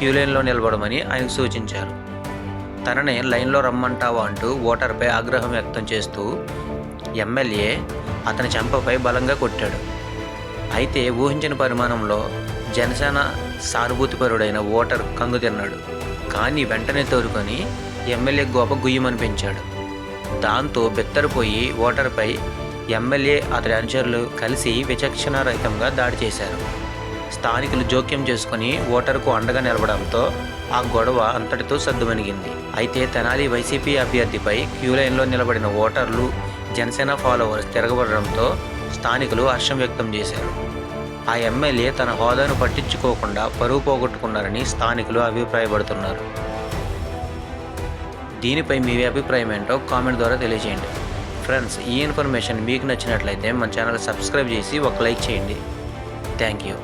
Queue లైన్లో నిలబడమని ఆయనకు సూచించారు. తనని లైన్లో రమ్మంటావా అంటూ ఓటర్పై ఆగ్రహం వ్యక్తం చేస్తూ ఎమ్మెల్యే అతని చెంపపై బలంగా కొట్టాడు. అయితే ఊహించిన పరిమాణంలో జనసేన సానుభూతిపరుడైన ఓటర్ కంగుతిన్నాడు. కానీ వెంటనే తోరుకొని ఎమ్మెల్యే గోప గుయ్యమనిపించాడు. దాంతో బెత్తరపోయి ఓటర్పై ఎమ్మెల్యే అతడి అనుచరులు కలిసి విచక్షణారహితంగా దాడి చేశారు. స్థానికులు జోక్యం చేసుకుని ఓటరుకు అండగా నిలబడంతో ఆ గొడవ అంతటితో సద్దుమణిగింది. అయితే తెనాలి వైసీపీ అభ్యర్థిపై క్యూ లైన్లో నిలబడిన ఓటర్లు, జనసేన ఫాలోవర్స్ తిరగబడడంతో స్థానికులు హర్షం వ్యక్తం చేశారు. ఆ ఎమ్మెల్యే తన హోదాను పట్టించుకోకుండా పరువు పోగొట్టుకున్నారని స్థానికులు అభిప్రాయపడుతున్నారు. దీనిపై మీ అభిప్రాయం ఏంటో కామెంట్ ద్వారా తెలియజేయండి. ఫ్రెండ్స్, ఈ ఇన్ఫర్మేషన్ మీకు నచ్చినట్లయితే మన ఛానల్ సబ్స్క్రైబ్ చేసి ఒక లైక్ చేయండి. Thank you.